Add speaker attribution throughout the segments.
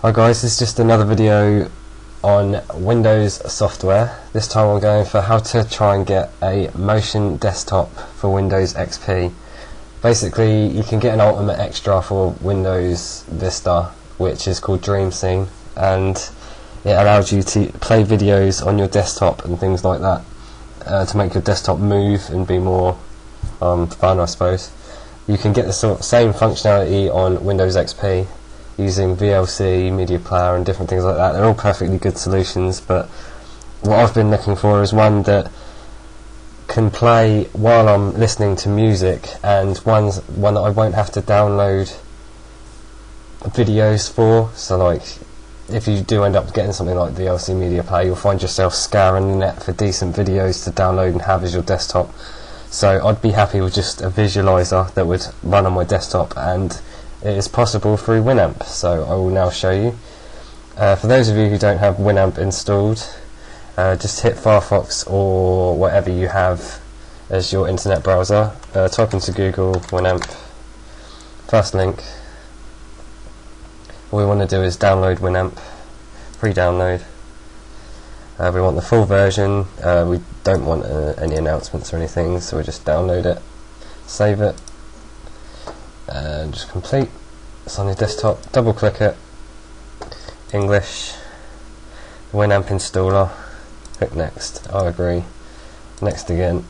Speaker 1: Hi guys, this is just another video on Windows software. This time I'm going for how to try and get a motion desktop for Windows XP. Basically, you can get an ultimate extra for Windows Vista, which is called Dreamscene, and it allows you to play videos on your desktop and things like that, to make your desktop move and be more fun, I suppose. You can get the same functionality on Windows XP using VLC, Media Player and different things like that. They're all perfectly good solutions, but what I've been looking for is one that can play while I'm listening to music, and one that I won't have to download videos for. So like, if you do end up getting something like VLC Media Player, you'll find yourself scouring the net for decent videos to download and have as your desktop. So I'd be happy with just a visualizer that would run on my desktop, and it is possible through Winamp, so I will now show you. For those of you who don't have Winamp installed, just hit Firefox or whatever you have as your internet browser, type into Google Winamp, first link. All we want to do is download Winamp, pre-download. We want the full version, we don't want any announcements or anything, so we just download it, save it, and just complete. It's on your desktop, double click it, English, Winamp installer, click next, I agree, next again,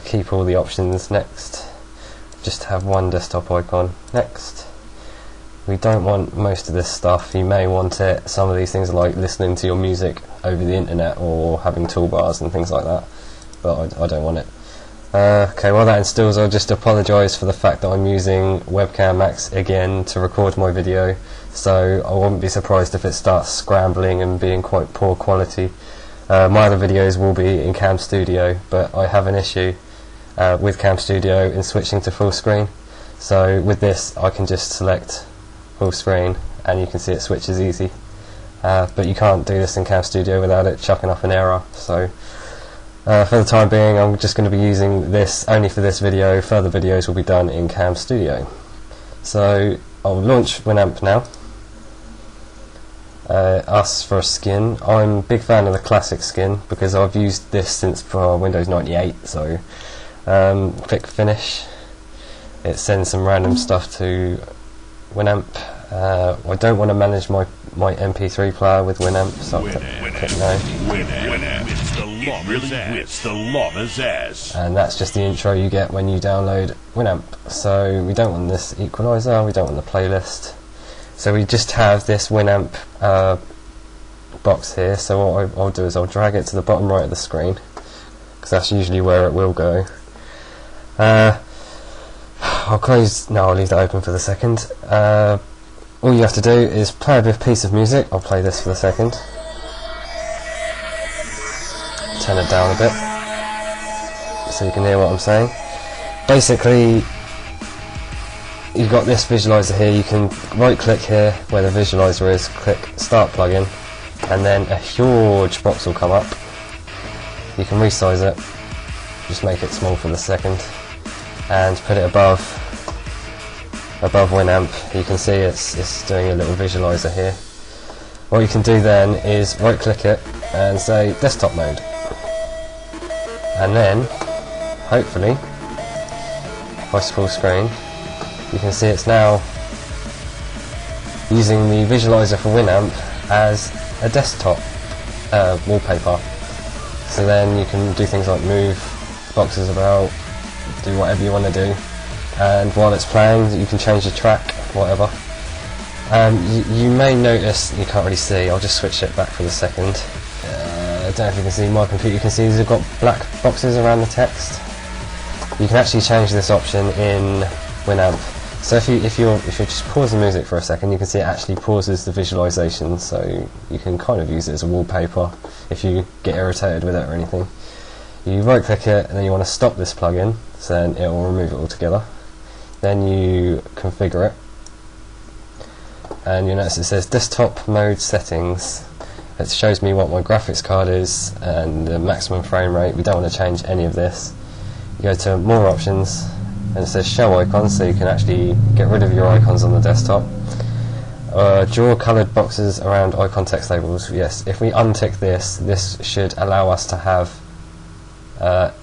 Speaker 1: keep all the options, next, just have one desktop icon, next. We don't want most of this stuff. You may want it. Some of these things are like listening to your music over the internet or having toolbars and things like that, but I don't want it. Okay, while that installs, I'll just apologise for the fact that I'm using Webcam Max again to record my video, so I wouldn't be surprised if it starts scrambling and being quite poor quality. My other videos will be in Cam Studio, but I have an issue with Cam Studio in switching to full screen. So with this I can just select full screen and you can see it switches easy, but you can't do this in Cam Studio without it chucking off an error. So for the time being I'm just going to be using this only for this video. Further videos will be done in Cam Studio. So I'll launch Winamp now. Ask for a skin. I'm a big fan of the classic skin because I've used this since for Windows 98, so click finish. It sends some random stuff to Winamp. I don't want to manage my MP3 player with Winamp, so I'll click no.
Speaker 2: Winamp. It's the llama's ass.
Speaker 1: And that's just the intro you get when you download Winamp. So we don't want this equalizer, we don't want the playlist. So we just have this Winamp box here. So what I'll do is I'll drag it to the bottom right of the screen, because that's usually where it will go. I'll close, no, I'll leave that open for the second. All you have to do is play a piece of music. I'll play this for the second. Turn it down a bit so you can hear what I'm saying. Basically, you've got this visualizer here. You can right click here where the visualizer is, click start plugin, and then a huge box will come up. You can resize it, just make it small for the second, and put it above Winamp. You can see it's doing a little visualizer here. What you can do then is right click it and say desktop mode, and then hopefully if I full screen you can see it's now using the visualizer for Winamp as a desktop wallpaper. So then you can do things like move boxes about, do whatever you want to do, and while it's playing you can change the track, whatever. You may notice, you can't really see, I'll just switch it back for the second. I don't know if you can see my computer, you can see these have got black boxes around the text. You can actually change this option in Winamp. So if you just pause the music for a second, you can see it actually pauses the visualization, so you can kind of use it as a wallpaper if you get irritated with it or anything. You right click it and then you want to stop this plugin, so then it will remove it altogether. Then you configure it, and you notice it says desktop mode settings. It shows me what my graphics card is and the maximum frame rate. We don't want to change any of this. You go to more options and it says show icons, so you can actually get rid of your icons on the desktop. Draw coloured boxes around icon text labels. Yes, if we untick this, this should allow us to have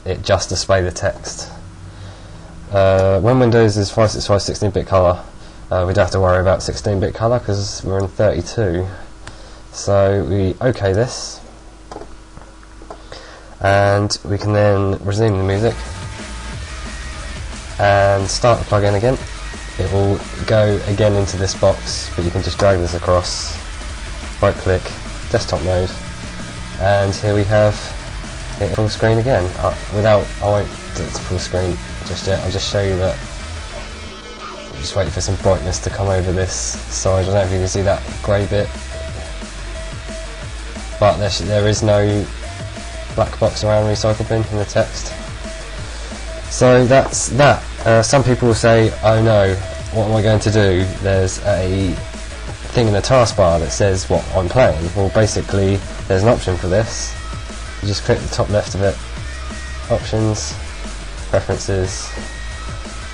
Speaker 1: it just display the text. When Windows is 565 16-bit colour, we don't have to worry about 16-bit colour because we're in 32. So we OK this, and we can then resume the music and start the plugin again. It will go again into this box, but you can just drag this across, right click, desktop mode, and here we have it full screen again. I won't do it to full screen just yet. I'll just show you that. I'm just waiting for some brightness to come over this side. I don't know if you can see that grey bit, but there is no black box around recycle bin in the text. So that's that. Some people will say, oh no, what am I going to do? There's a thing in the taskbar that says what I'm playing. Well, basically there's an option for this. You just click the top left of it, options, preferences,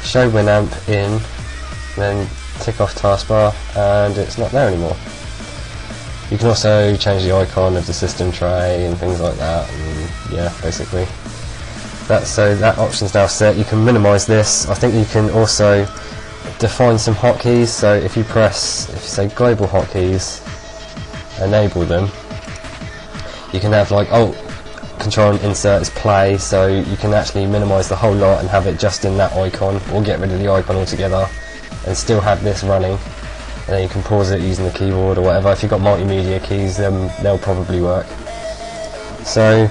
Speaker 1: show Winamp in, then tick off taskbar, and it's not there anymore. You can also change the icon of the system tray and things like that, and yeah, basically so that option's now set. You can minimise this. I think you can also define some hotkeys. So if you say global hotkeys, enable them, you can have like Alt, Control and Insert as play, so you can actually minimise the whole lot and have it just in that icon, or get rid of the icon altogether and still have this running. And then you can pause it using the keyboard or whatever. If you've got multimedia keys, they'll probably work. So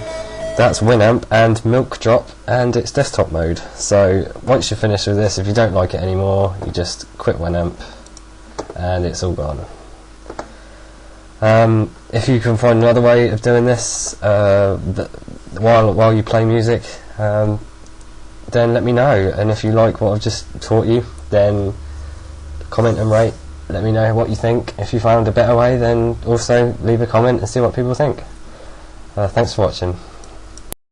Speaker 1: that's Winamp and Milk Drop and its desktop mode. So once you're finished with this, if you don't like it anymore, you just quit Winamp and it's all gone. If you can find another way of doing this while you play music, then let me know. And if you like what I've just taught you, then comment and rate. Let me know what you think. If you found a better way, then also leave a comment and see what people think. Thanks for watching.